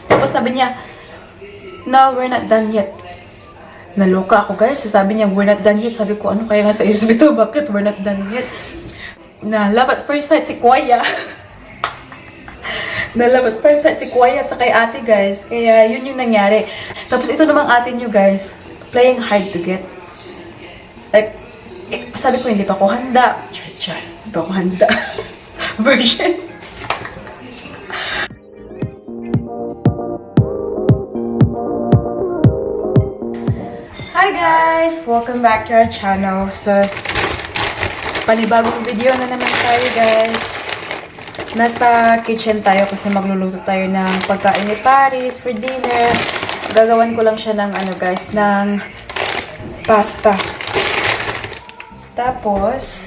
Tapos sabi niya, no, we're not done yet. Naloka ako guys. Sabi niya, we're not done yet. Sabi ko, ano kaya nga sa isip ito? Bakit we're not done yet? Na love at first sight si Kuya. Na love at first sight si Kuya sa kay ate guys. Kaya yun yung nangyari. Tapos ito namang ate nyo guys, playing hard to get. Like, sabi ko, hindi pa ako handa. Char, hindi pa ako handa. Version. Hi guys! Welcome back to our channel. So, panibagong video na naman tayo guys. Nasa kitchen tayo kasi magluluto tayo ng pagkain ni Paris for dinner. Gagawan ko lang siya ng ano guys, ng pasta. Tapos,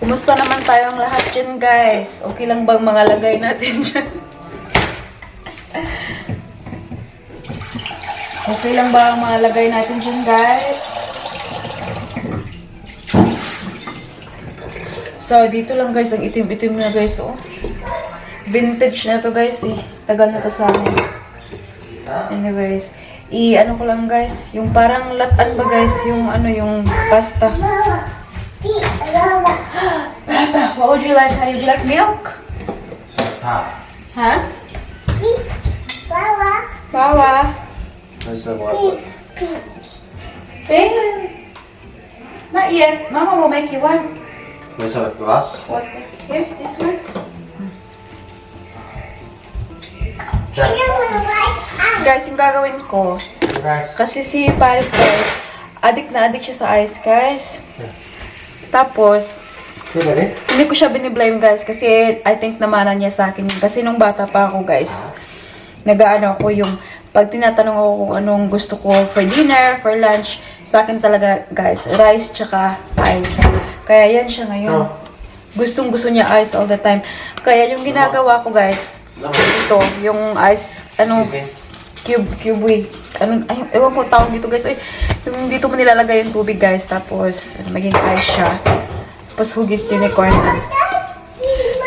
kumusta naman tayong lahat dyan, guys? Okay lang bang mga lagay natin dyan? Okay lang ba ang mga lagay natin dyan, guys? So, dito lang, guys. Ang itim-itim na, guys, oh. Vintage na to, guys, eh. Tagal na to sa amin. Anyways, ano ko lang, guys. Yung parang latan ba, guys? Yung, ano, yung pasta. Papa, what would you like? How you like milk? Huh? Wawa. Pink? Not yet. Mama will make you one. Let's have a glass. What? Here, this one. Guys, yung gagawin ko, kasi si Paris, guys, addict na addict siya sa ice, guys. Tapos, hindi ko siya biniblame, guys, kasi I think namanan niya sa akin. Kasi nung bata pa ako, guys, nag-ano ako yung, pag tinatanong ako kung anong gusto ko for dinner, for lunch, sa akin talaga, guys, rice tsaka ice. Kaya yan siya ngayon. Gustong-gusto niya ice all the time. Kaya yung ginagawa ko, guys, ito, yung ice, cube, ano, ay, ewan ko tawag dito, guys. Ay, yung dito mo nilalagay yung tubig, guys. Tapos, maging ice siya. Tapos, hugis unicorn.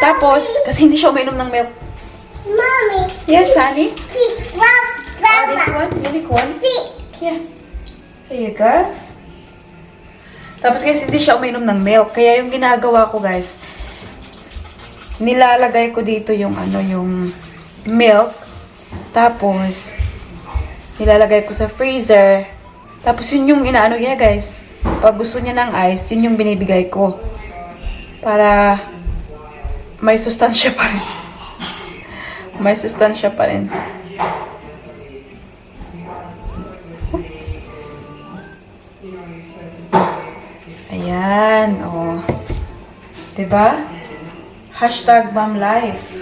Tapos, kasi hindi siya uminom ng milk. Mommy. Yes, honey? Wow. Oh, this one? Unicorn? Yeah. There you go. Tapos, guys, hindi siya uminom ng milk. Kaya yung ginagawa ko, guys, nilalagay ko dito yung, ano, yung milk. Tapos, nilalagay ko sa freezer. Tapos, yun yung inaano niya, guys. Pag gusto niya ng ice, yun yung binibigay ko. Para may sustansya pa rin. May sustansya pa rin. Ayan, oh. Diba? Hashtag Mom Life.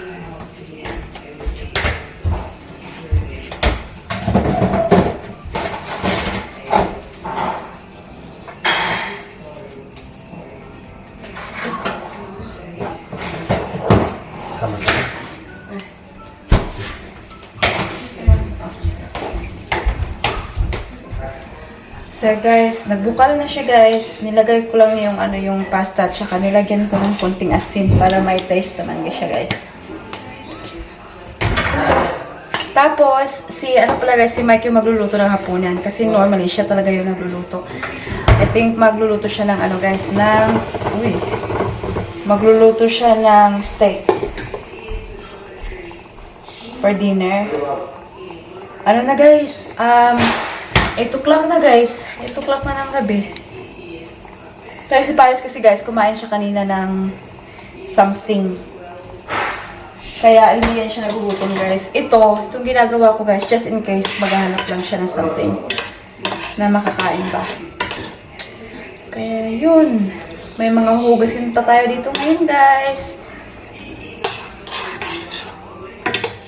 So guys, nagbukal na siya guys. Nilagay ko lang yung ano yung pasta at saka nilagyan ko ng konting asin para may taste naman siya guys. Tapos si ano pala guys, si Mike yung magluluto ng hapunan kasi normally siya talaga yung nagluluto. I think magluluto siya ng ano guys, ng magluluto siya ng steak for dinner. Ano na guys? 8 o'clock na guys. 8 o'clock na ng gabi. Pero si Paris kasi guys, kumain siya kanina ng something. Kaya hindi yan siya nagugutom guys. Itong ginagawa ko guys, just in case maghahanap lang siya ng something na makakain ba. Kaya yun. May mga hugasin pa tayo dito ngayon guys.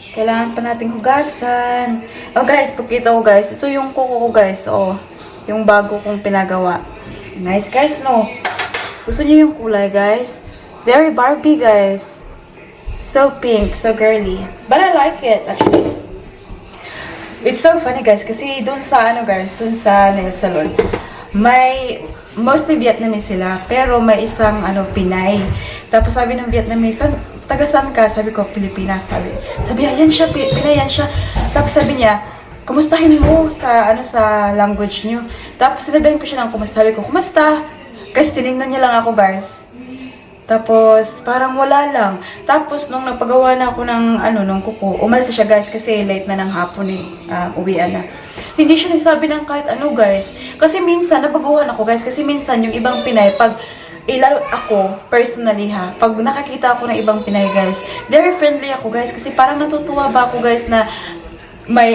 Kailangan pa nating hugasan. Oh guys, pakita ko guys. Ito yung kuko ko guys. Oh, yung bago kong pinagawa. Nice guys, no? Gusto niyo yung kulay guys? Very Barbie guys. So pink, so girly. But I like it actually. It's so funny guys, kasi dun sa guys, dun sa nail salon, may mostly Vietnamese sila, pero may isang Pinay. Tapos sabi ng Vietnamese, taga saan ka? Sabi ko, Pilipinas. Sabi niya, yan siya, Pinay, yan siya. Tapos sabi niya, kumustahin mo sa language niyo. Tapos sinabihan ko siya ng kumusta. Sabi ko, kumusta? Kasi tinignan niya lang ako guys. Tapos, parang wala lang. Tapos, nung nagpagawa na ako ng, nung kuko, umalis siya guys kasi late na ng hapon uwian na. Hindi siya nagsabi ng kahit guys. Kasi minsan, nabaguhan ako guys. Kasi minsan, yung ibang Pinay, pag lalo ako, personally pag nakakita ako ng ibang Pinay guys, very friendly ako guys. Kasi parang natutuwa ba ako guys na may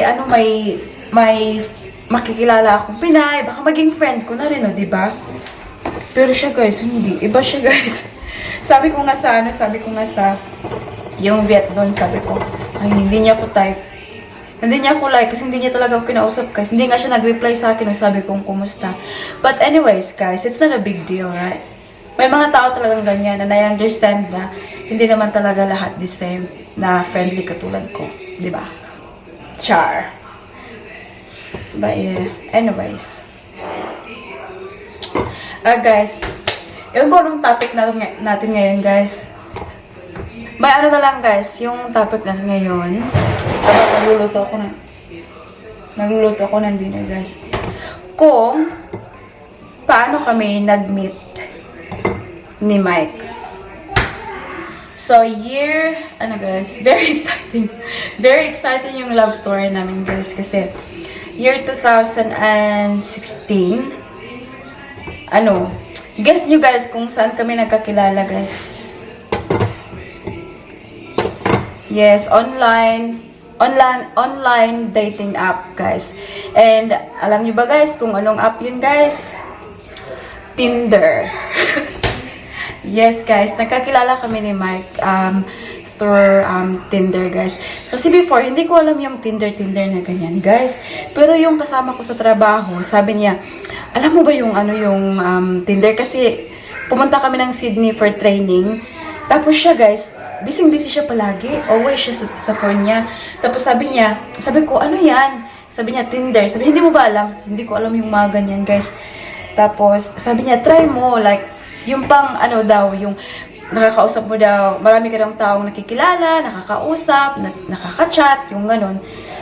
makikilala akong Pinay. Baka maging friend ko na rin, diba? Pero siya guys, hindi. Iba siya guys. Sabi ko nga sa yung Viet doon, sabi ko, ay, hindi niya ako type. Hindi niya ako like, kasi hindi niya talaga ako kinausap guys. Hindi nga siya nag-reply sa akin nung sabi kong kumusta. But anyways guys, it's not a big deal, right? May mga tao talagang ganyan na I-understand na hindi naman talaga lahat the same na friendly katulad ko. Diba? Char. But yeah, anyways. Guys, yung anong topic natin ngayon, guys. May na lang, guys. Yung topic natin ngayon. Dapat nagluluto ako ng dinner, guys. Kung paano kami nag-meet ni Mike. So, guys, very exciting. Very exciting yung love story namin, guys. Kasi, year 2016, guess nyo guys kung saan kami nagkakilala guys. Yes, online dating app guys. And alam nyo ba guys kung anong app yun guys? Tinder. Yes guys, nagkakilala kami ni Mike through Tinder guys. Kasi before, hindi ko alam yung Tinder na ganyan guys. Pero yung kasama ko sa trabaho, sabi niya, alam mo ba yung Tinder? Kasi pumunta kami ng Sydney for training. Tapos siya guys, busy siya palagi. Always siya sa phone niya. Tapos sabi ko, ano yan? Sabi niya, Tinder. Sabi, hindi mo ba alam? Hindi ko alam yung mga ganyan guys. Tapos sabi niya, try mo. Like, yung pang yung nakakausap mo daw, marami ka daw taong nakikilala, nakakausap, nakaka-chat, yung ganun.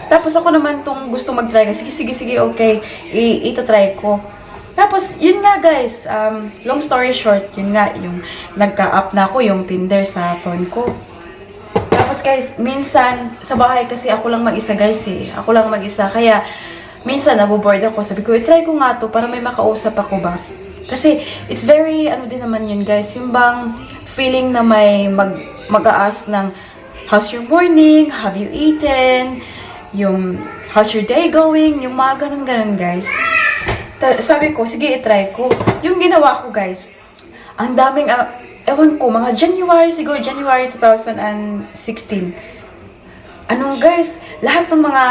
Tapos ako naman tong gusto mag-try. Sige, okay, itatry ko. Tapos, yun nga guys, long story short, yun nga, yung nagka-up na ako yung Tinder sa phone ko. Tapos guys, minsan, sa bahay kasi ako lang mag-isa guys Ako lang mag-isa, kaya minsan naboboard ako. Sabi ko, try ko nga to para may makausap ako ba. Kasi, it's very, din naman yun guys, yung bang feeling na may mag-a-ask ng how's your morning, have you eaten, yung how's your day going, yung mga ganun guys. Sabi ko, sige itry ko. Yung ginawa ko guys, ang daming, ewan ko, mga January 2016. Guys, lahat ng mga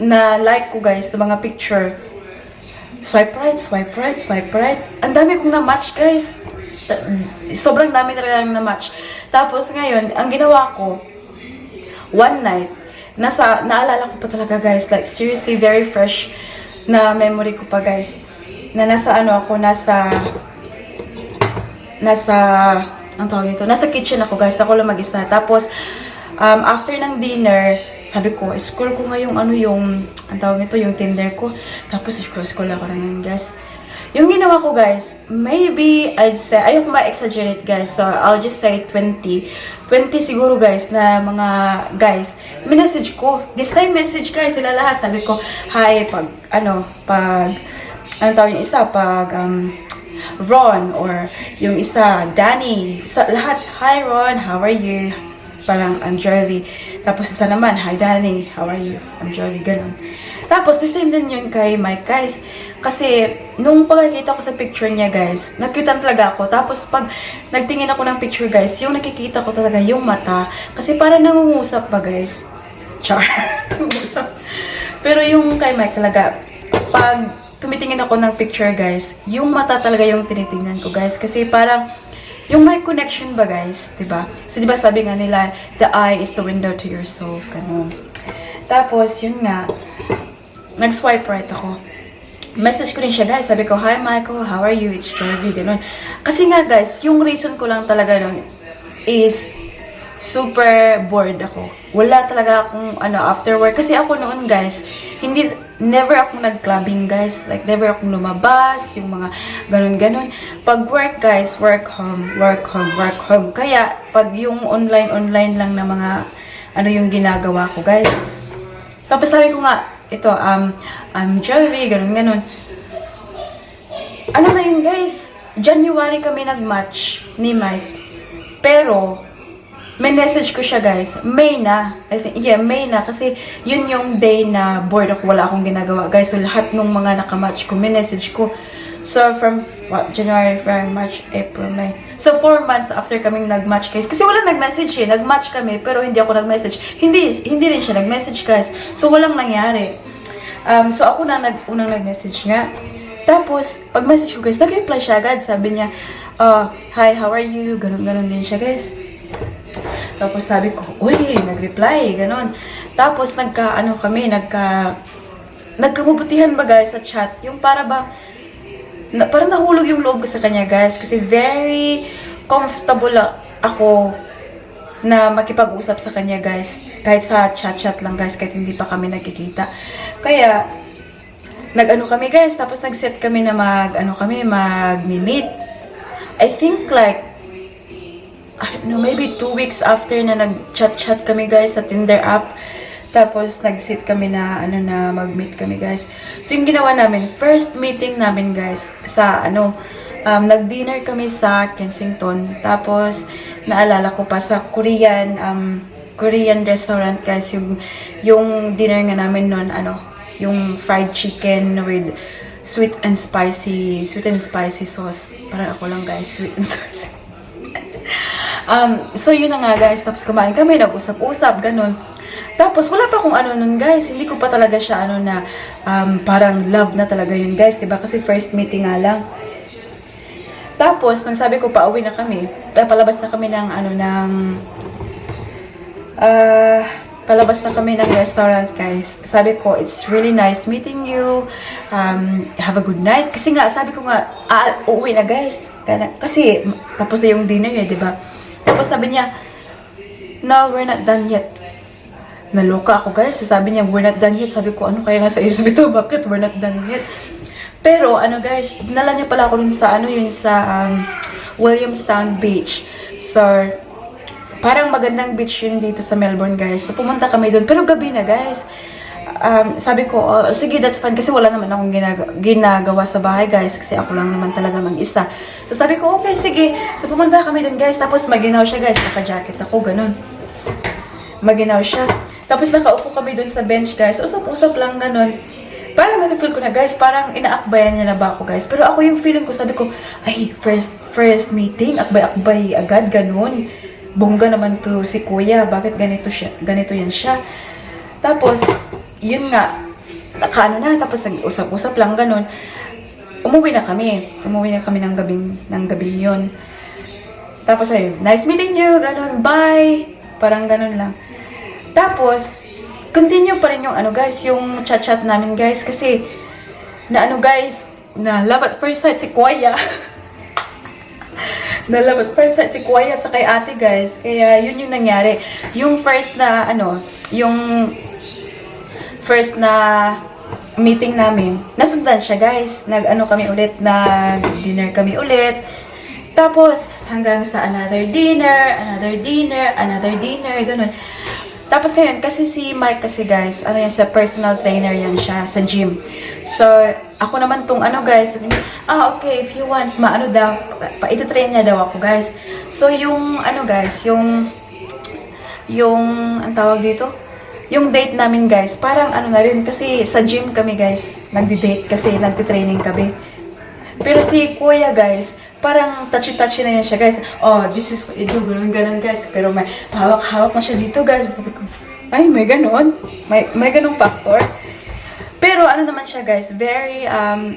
na-like ko guys, ng mga picture, swipe right. Ang dami kong na-match guys. Sobrang dami talaga na-match. Tapos ngayon, ang ginawa ko, one night, naalala ko pa talaga guys, like seriously, very fresh na memory ko pa guys, na nasa kitchen ako guys, ako lang mag-isa. Tapos, after ng dinner, sabi ko, scroll ko nga yung yung Tinder ko. Tapos, scroll ako na ngayon guys. Yung ginawa ko guys, maybe I'd say, ayoko ma-exaggerate guys, so I'll just say 20 siguro guys, na mga guys, message ko, this time message guys, sila lahat, sabi ko, hi, yung isa, Ron, or yung isa, Danny, lahat, hi Ron, how are you? Parang, I'm Jovi. Tapos isa naman, hi Danny, how are you? I'm Jovi, ganun. Tapos, the same din yun kay Mike, guys. Kasi, nung pagkakita ko sa picture niya, guys, nakyutan talaga ako. Tapos, pag nagtingin ako ng picture, guys, yung nakikita ko talaga yung mata. Kasi parang nangungusap ba, guys? Char. Nangungusap. Pero yung kay Mike talaga, pag tumitingin ako ng picture, guys, yung mata talaga yung tinitingnan ko, guys. Kasi parang, yung mic connection ba, guys? Diba? So, diba sabi nga nila, the eye is the window to your soul. Ganun. Tapos, yun nga, nag-swipe right ako. Message ko rin siya, guys. Sabi ko, "Hi, Michael. How are you? It's Jovi." Ganun. Kasi nga, guys, yung reason ko lang talaga nun is super bored ako. Wala talaga akong, after work. Kasi ako noon, guys, never akong nag-clubbing, guys. Like, never akong lumabas, yung mga ganun-ganun. Pag work, guys, work, home, work, home, work, home. Kaya, pag yung online lang na mga, yung ginagawa ko, guys. Tapos sabi ko nga, ito, I'm Jovi, ganun-ganun. Ano na yun, guys? January kami nag-match ni Mike. Pero, may message ko siya, guys. May na. May na. Kasi, yun yung day na bored ako. Wala akong ginagawa, guys. So, lahat ng mga nakamatch ko, may message ko. So, from January, February, March, April, May. So, 4 months after kaming nag-match, guys. Kasi walang nag-message eh. Nag-match kami, pero hindi ako nag-message. Hindi rin siya nag-message, guys. So, walang nangyari. So, ako na unang nag-message nga. Tapos, pag-message ko, guys, nag-reply siya agad. Sabi niya, "Hi, how are you?" Ganon din siya, guys. Tapos sabi ko, uy, nag-reply, ganon. Tapos nagkamabutihan ba, guys, sa chat. Yung parang nahulog yung loob ko sa kanya, guys. Kasi very comfortable ako na makipag-usap sa kanya, guys. Kahit sa chat lang, guys, kahit hindi pa kami nagkikita. Kaya, kami, guys. Tapos nag-set kami na mag-meet. I think like, I don't know, maybe 2 weeks after na nag-chat kami, guys, sa Tinder app. Tapos, nag-sit kami na, mag-meet kami, guys. So, yung ginawa namin, first meeting namin, guys, sa, nag-dinner kami sa Kensington. Tapos, naalala ko pa sa Korean restaurant, guys, yung dinner nga namin nun, yung fried chicken with sweet and spicy sauce. Parang ako lang, guys, sweet and spicy. So, yun na nga, guys. Tapos, kumain kami, nag-usap-usap, ganun. Tapos, wala pa akong nun, guys. Hindi ko pa talaga siya, parang love na talaga yun, guys. Diba? Kasi first meeting nga lang. Tapos, nang sabi ko, pauwi na kami. Palabas na kami ng restaurant, guys. Sabi ko, "It's really nice meeting you. Have a good night." Kasi nga, sabi ko nga, uuwi na, guys. Kasi, tapos na yung dinner eh, diba? Tapos sabi niya, "No, we're not done yet." Naloka ako, guys. Sabi niya, "We're not done yet." Sabi ko, ano kaya nasa isip ito? Bakit we're not done yet? Pero, guys, dinala niya pala ako sa Williamstown Beach. So, parang magandang beach yun dito sa Melbourne, guys. So, pumunta kami doon. Pero gabi na, guys. Sabi ko, sige, that's fine. Kasi wala naman akong ginagawa sa bahay, guys. Kasi ako lang naman talaga mag-isa. So, sabi ko, okay, sige. So, pumunta kami doon, guys. Tapos, maginaw siya, guys. Naka-jacket ako, ganun. Maginaw siya. Tapos, nakaupo kami doon sa bench, guys. Usap-usap lang, ganun. Parang na-feel ko na, guys. Parang inaakbayan niya na ba ako, guys. Pero ako yung feeling ko, sabi ko, ay, first meeting. Akbay-akbay agad, ganun. Bongga naman to si kuya. Bakit ganito yan siya? Tapos, yun nga, tapos nag-usap-usap lang, ganun. Umuwi na kami ng gabing yun. Tapos ayun, "Nice meeting you," ganun, "Bye." Parang ganun lang. Tapos, continue pa rin yung guys, yung chat namin, guys. Kasi, guys, na love at first sight si kuya. Na love at first sight si kuya sa kay ate, guys. Kaya, yun yung nangyari. Yung first na, first na meeting namin, nasundan siya, guys. Nag-dinner kami ulit. Tapos, hanggang sa another dinner, ganun. Tapos ngayon, kasi si Mike kasi, guys, siya, personal trainer yan siya sa gym. So, ako naman tong guys, sabi niya, okay, if you want, ititrain niya daw ako, guys. So, yung, guys, yung, ang tawag dito? Yung date namin, guys, parang na rin, kasi sa gym kami, guys, nagdi-date kasi nagti-training kami. Pero si kuya, guys, parang touchy-touchy na yan siya, guys. "Oh, this is what you do," ganun, guys. Pero may hawak-hawak na siya dito, guys. Sabi ko, ay, may ganun. May ganung factor. Pero naman siya guys, very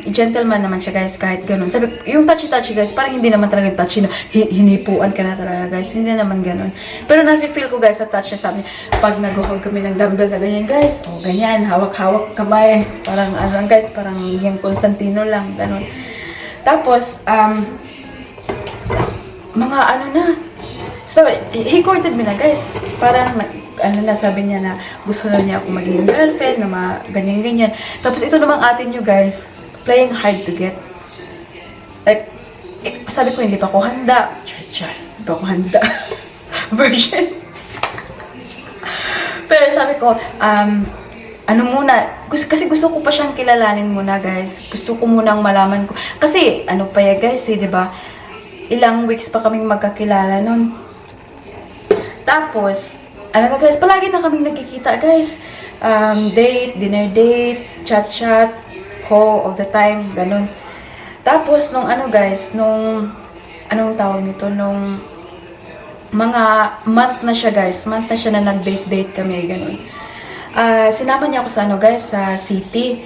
gentleman naman siya guys, kahit ganun. Sabi, yung touchy-touchy guys, parang hindi naman talaga touchy na hinipuan ka na talaga guys, hindi naman ganun. Pero nafe-feel ko guys sa touch niya, sabi niya, pag nag-hold kami ng dumbbell na ganyan guys, oh ganyan, hawak-hawak kamay, parang ano lang guys, parang yung Constantino lang, ganun. Tapos, mga ano na, so, he courted me na guys, parang ano na, sabi niya na gusto na niya ako maging girlfriend, na ganyan-ganyan. Tapos ito namang atin nyo guys, playing hard to get. Like, sabi ko, hindi pa ako handa. Hindi pa ako handa. Version. Pero sabi ko, ano muna, kasi gusto ko pa siyang kilalanin muna guys. Gusto ko munang malaman ko. Kasi, ano pa ya guys eh, di ba? Ilang weeks pa kaming magkakilala nun. Tapos, ano na guys, palagi na kaming nagkikita guys. Date, dinner date, chat-chat, call all the time, ganun. Tapos, nung ano guys, nung, anong tawag nito, nung mga month na siya guys, month na siya na nag-date-date kami, ganun. Sinama niya ako sa ano guys, sa city.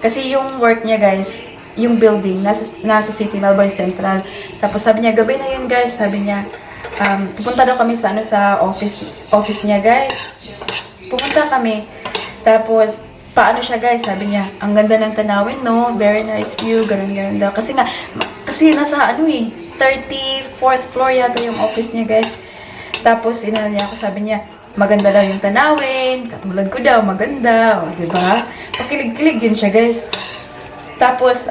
Kasi yung work niya guys, yung building, nasa city, Melbourne Central. Tapos sabi niya, gabi na yun guys, sabi niya, pupunta daw kami sa ano sa office niya guys. Pupunta kami. Tapos paano siya guys? Sabi niya, ang ganda ng tanawin no, very nice view, ganun daw. Kasi nasa ano 34th floor yata yung office niya guys. Tapos inano niya ako, sabi niya, maganda daw yung tanawin, katulad ko daw, maganda, o di ba? Pakilig-kilig yun siya guys. Tapos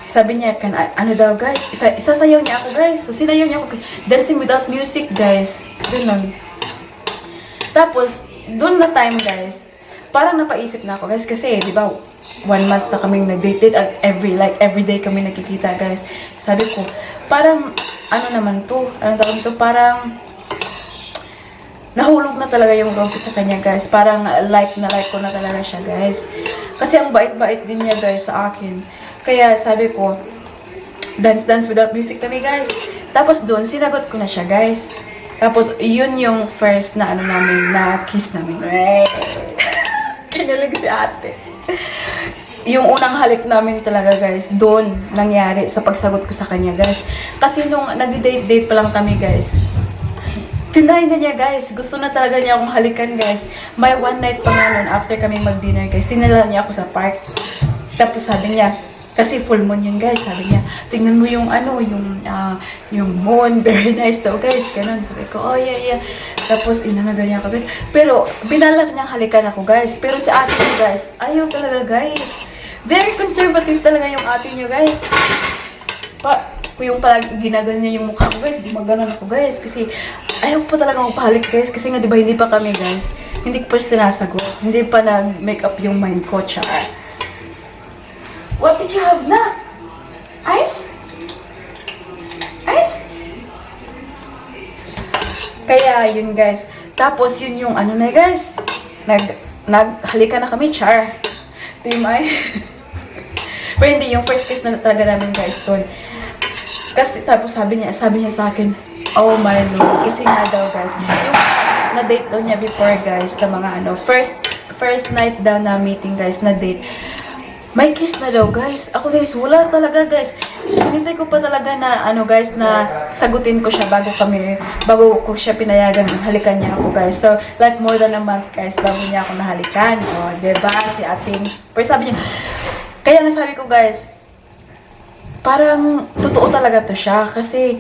sabi niya, ano daw guys, isasayaw niya ako guys. So sinayaw niya ako, dancing without music guys. Ganun. Tapos, doon na time guys, parang napaisip na ako guys. Kasi, di ba, 1 month na kaming nag-date at every day kami nagkikita guys. Sabi ko, parang, ano naman to? Ano tawag ito? Parang, nahulog na talaga yung loob ko sa kanya guys. Parang like ko na talaga siya guys. Kasi ang bait-bait din niya guys sa akin. Kaya sabi ko, dance without music kami guys. Tapos doon, sinagot ko na siya guys. Tapos yun yung first na ano namin, na kiss namin. Kinilig si ate. Yung unang halik namin talaga guys, doon nangyari sa pagsagot ko sa kanya guys. Kasi nung nag-date pa lang kami guys, tinry na niya guys. Gusto na talaga niya akong halikan guys. May one night pa nga nun after kami mag-dinner guys. Tinala niya ako sa park. Tapos sabi niya, kasi full moon yun guys. Sabi niya, tingnan mo yung ano, yung moon. Very nice daw guys. Ganun. Sabi ko, oh yeah. Tapos inano daw niya ako guys. Pero binalak niyang halikan ako guys. Pero si ate niyo guys, ayaw talaga guys. Very conservative talaga yung ate niyo guys. Kung yung parang ginagal niya yung mukha ko guys, gumaganon ako guys. Kasi ayaw pa talaga magpahalik guys. Kasi nga diba hindi pa kami guys. Hindi ko pa sinasagot. Hindi pa nag-make up yung mind ko. Tsaka. What did you have na? Ice? Ice? Kaya yun guys. Tapos yun yung ano na guys. Naghalika na kami, char. Timay. Pero hindi, yung first kiss na talaga namin guys doon. Kasi tapos sabi niya sa akin, oh my Lord. Kasi nga daw guys, yung na-date daw niya before guys, na mga ano, first night daw na meeting guys, na date. May kiss na daw guys. Ako guys, wala talaga guys. Hinintay ko pa talaga na ano guys, na sagutin ko siya bago ko siya pinayagan halikan niya ako guys. So like more than a month guys bago niya ako nahalikan. O, diba? Si ating, pero sabi niya, kaya nasabi ko guys, parang totoo talaga to siya. Kasi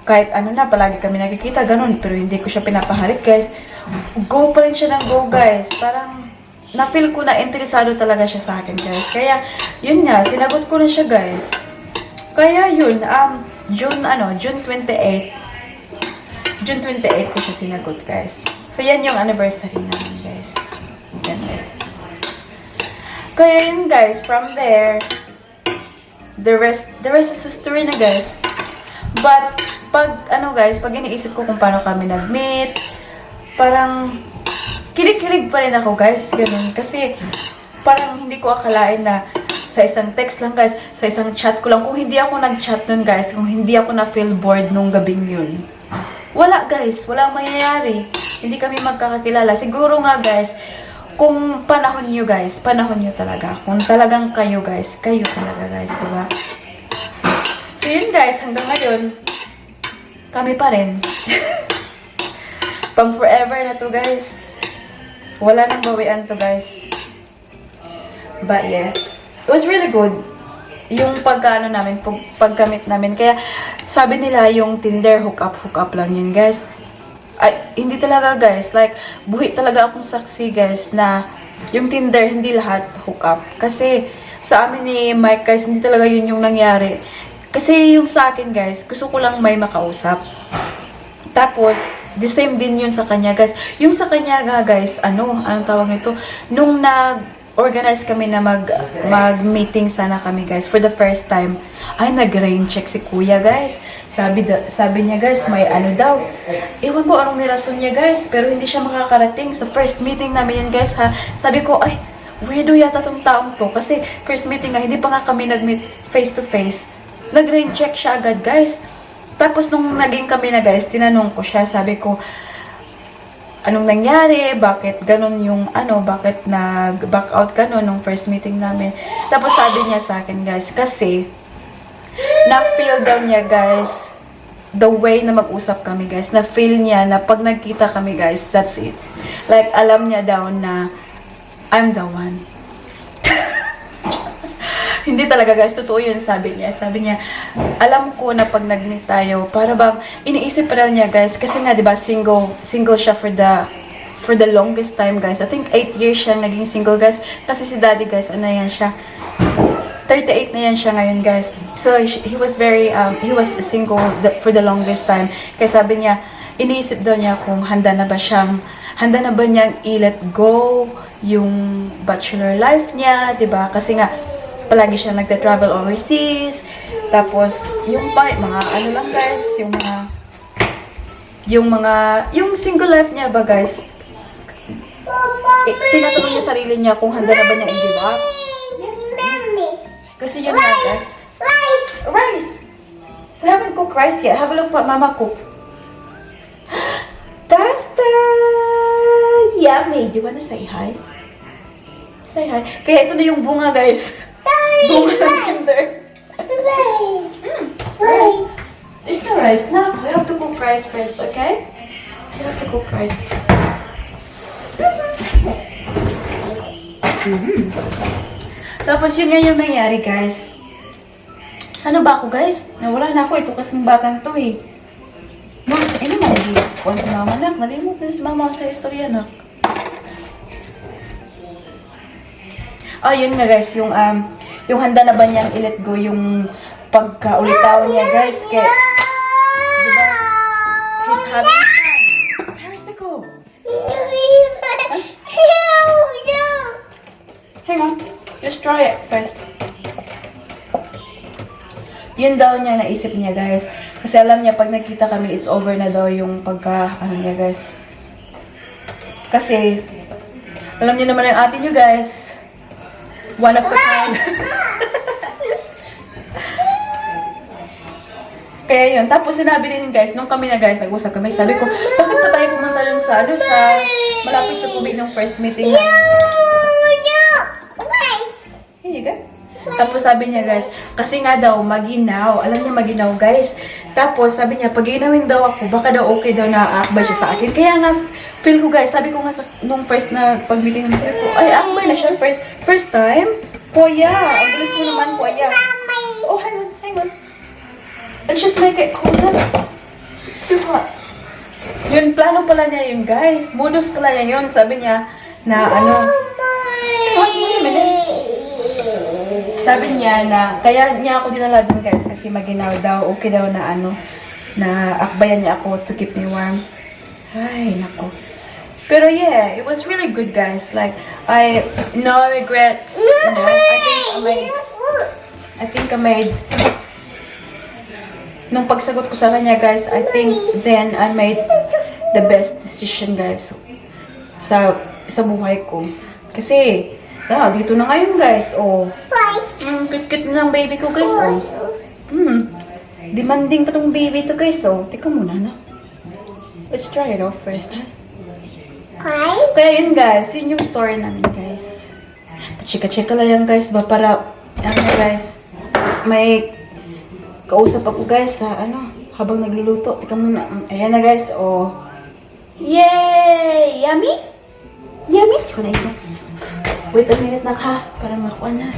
kahit ano na, palagi kami nakikita ganun, pero hindi ko siya pinapahalik guys. Go pa rin siya ng go guys. Parang na-feel ko na interesado talaga siya sa akin guys. Kaya yun nga, sinagot ko na siya guys. Kaya yun, June 28 ko siya sinagot guys. So yan yung anniversary namin guys. Ganun. Kaya yun guys, from there, the rest is history na guys. But pag iniisip ko kung paano kami nag-meet, parang kilig-kilig pa rin ako guys, ganun. Kasi parang hindi ko akalain na sa isang text lang guys, sa isang chat ko lang, kung hindi ako nag-chat nun guys, kung hindi ako na-feel bored nung gabing yun, wala guys, walang mangyayari. Hindi kami magkakakilala. Siguro nga guys, kung panahon nyo guys, panahon nyo talaga. Kung talagang kayo guys, kayo talaga guys, diba? So yun guys, hanggang ngayon, kami pa rin. Pang forever na to guys. Wala nang bawian to guys. But yeah, it was really good. Yung pagkano namin, pagkamit namin. Kaya sabi nila yung Tinder hook up lang yun guys. Ay, hindi talaga guys, like, buhi talaga akong saksi guys na yung Tinder, hindi lahat hook up. Kasi, sa amin ni Mike guys, hindi talaga yun yung nangyari. Kasi yung sa akin guys, gusto ko lang may makausap. Tapos, the same din yun sa kanya guys. Yung sa kanya nga guys, anong tawag nito? Nung nag-organize kami na mag-meeting sana kami guys for the first time, ay nag-rain check si kuya guys. Sabi niya guys, may ano daw. Ewan ko anong nirason niya guys, pero hindi siya makakarating sa first meeting namin yan guys ha. Sabi ko, ay, weirdo yata tong taong to. Kasi first meeting nga, hindi pa nga kami nag-meet face to face. Nag-rain check siya agad guys. Tapos nung naging kami na guys, tinanong ko siya, sabi ko, anong nangyari? Bakit ganun yung bakit nag-back out ka no nung first meeting namin? Tapos sabi niya sa akin guys, kasi na-feel daw niya guys, the way na mag-usap kami guys, na-feel niya na pag nagkita kami guys, that's it. Like, alam niya daw na I'm the one. Hindi talaga guys, totoo yun sabi niya. Sabi niya, alam ko na pag nag-meet tayo, para bang iniisip pa daw niya guys, kasi nga 'di ba single siya for the longest time guys. I think 8 years siya naging single guys. Kasi si daddy guys, ano yan siya? 38 na yan siya ngayon guys. So he was single for the longest time. Kaya sabi niya, iniisip daw niya kung handa na ba niyang i-let go yung bachelor life niya, 'di ba? Kasi nga palagi siya nagte-travel overseas. Tapos, yung mga ano lang guys, yung single life niya ba guys, tinatanong niya sarili niya kung handa na ba niya i-give up. Kasi yun nga guys. Rice! We haven't cooked rice yet. Have a look what mama cooked. Pasta! Yummy! Do you wanna say hi? Say hi. Kaya ito na yung bunga guys. Bunga ng Tinder. Rice. There's no rice. No, we have to cook rice first, okay? We have to cook rice. Tapos yun nga yung nangyari, guys. Sana ba ako, guys? Nawala na ako. Ito kasing batang to, eh. Nak, ano nalagi? Kuwan si mama, nak. Nalimot na si mama sa istorya, nak. Oh, yun nga, guys. Yung handa na ba niyang i-let go yung pagkaulitaw niya, guys. Kaya, diba, he's having fun. Where's the go? Hang on. Just try it first. Yun daw niya naisip niya, guys. Kasi alam niya, pag nagkita kami, it's over na daw yung niya, guys. Kasi, alam niyo naman ang ate niyo, guys. One of a kind. Kaya yun. Tapos sinabi din guys, nung kami na guys, nag-usap kami, sabi ko, bakit pa tayo pumunta dun sa malapit sa tubig ng first meeting namin? Here you go. Tapos sabi niya guys, kasi nga daw, maginaw. Alam niya maginaw guys. Tapos sabi niya, pag ginawin daw ako, baka daw okay daw na aakbay siya sa akin. Kaya nga, feel ko guys, sabi ko nga nung first na pag-meeting namin, sabi ko, ay, aakbay na siya first time? Kuya, ang bilis mo naman, kuya. Oh, hang on. Let's just make it colder. It's too hot. Yun, plano pala niya yun, guys. Modus pala niya yun. Sabi niya na Wait a minute. Sabi niya na, kaya niya ako dinala dun, guys, kasi maginaw daw, okay daw na na akbayan niya ako to keep me warm. Ay, nako. Pero yeah, it was really good, guys. Like, no regrets. You know, I think I made nung pagsagot ko sa kanya, guys, I think then I made the best decision, guys, sa buhay ko. Kasi, dito na ngayon, guys, oh. Kit-kit na ng baby ko, guys, oh. Demanding pa tong baby to, guys, oh. Teka muna, na. Let's try it off first, ha? Hi. Kaya yun guys, yun yung story namin guys. Chika-chika lang yan guys ba para, ano guys, may kausap ako guys sa ano, habang nagluluto. Tika muna, ayan na guys, oh. Yay! Yummy? Yummy? Tsaka na ito. Wait a minute na ka, para makuha na.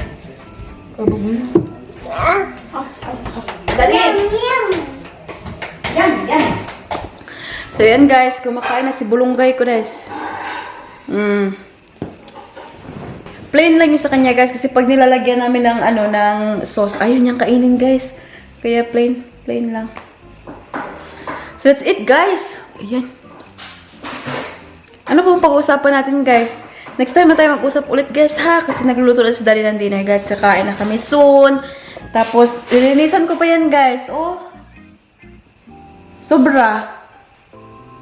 Kabog mo na. Dali! Yan, yan. So yan guys, kumakain na si Bulunggay ko guys. Plain lang yung sa kanya guys kasi pag nilalagyan namin ng ano ng sauce, ayaw niyang kainin guys. Kaya plain lang. So that's it guys. Ayan. Ano pong pag-uusapan natin guys? Next time na tayo mag-usap ulit guys ha kasi nagluluto na si Daddy ng dinner guys. Kakain na kami soon. Tapos lilinisan ko pa yan guys. Oh.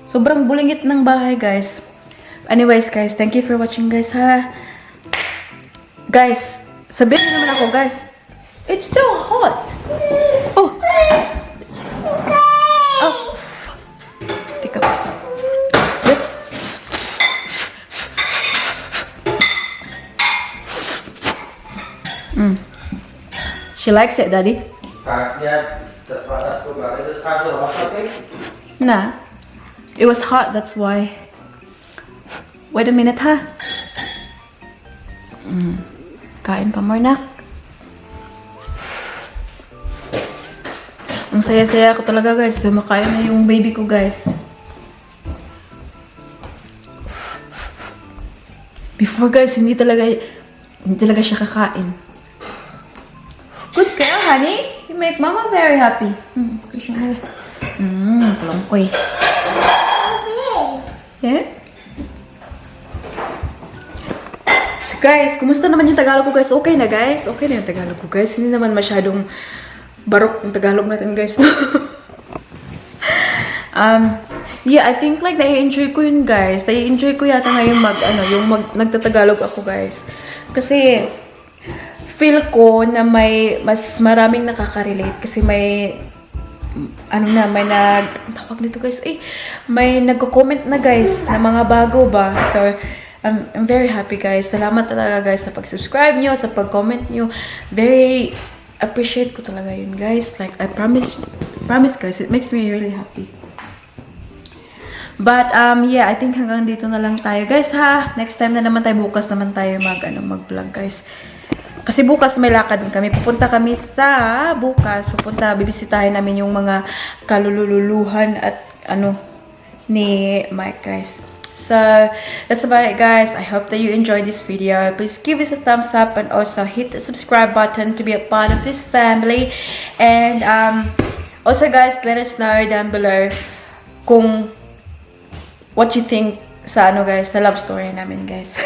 Sobrang bulingit ng bahay guys. Anyways guys, thank you for watching guys ha. Guys, sabihin niyo naman ako guys. It's still hot. Oh. Oh. Tika. Wait. She likes it, Daddy. Nah. It was hot, that's why. Wait a minute, ha? Kain pa more, nak. Ang saya-saya ko talaga, guys. Sumakain na yung baby ko, guys. Before, guys, hindi talaga siya kakain. Good girl, honey. You make mama very happy. Palangkoy. Yeah? So guys, kumusta naman yung Tagalog ko guys? Okay na guys? Okay na yung Tagalog ko guys. Hindi naman masyadong barok yung Tagalog natin guys. No? Yeah, I think like nai-enjoy ko yun guys. Nai-enjoy ko yata ngayon nagtatagalog ako guys. Kasi feel ko na may mas maraming nakaka-relate kasi may tawag nito guys, may nagko-comment na guys na mga bago ba. So, I'm very happy guys. Salamat talaga guys sa pag-subscribe nyo, sa pag-comment nyo. Very appreciate ko talaga yun guys. Like, I promise guys, it makes me really happy. But, yeah, I think hanggang dito na lang tayo guys ha. Next time na naman tayo, bukas naman tayo mag-vlog guys. Kasi bukas may lakad din kami. Pupunta, bibisitahin namin yung mga kalululuhan at ni Mike guys. So, that's about it guys. I hope that you enjoyed this video. Please give us a thumbs up and also hit the subscribe button to be a part of this family. And also guys, let us know down below kung what you think sa sa love story namin guys.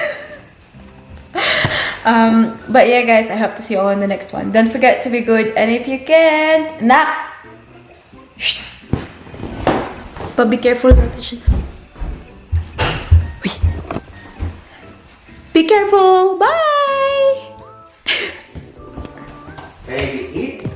But yeah guys, I hope to see you all in the next one. Don't forget to be good, and if you can, shh, but be careful. Be careful. Bye. Hey, eat.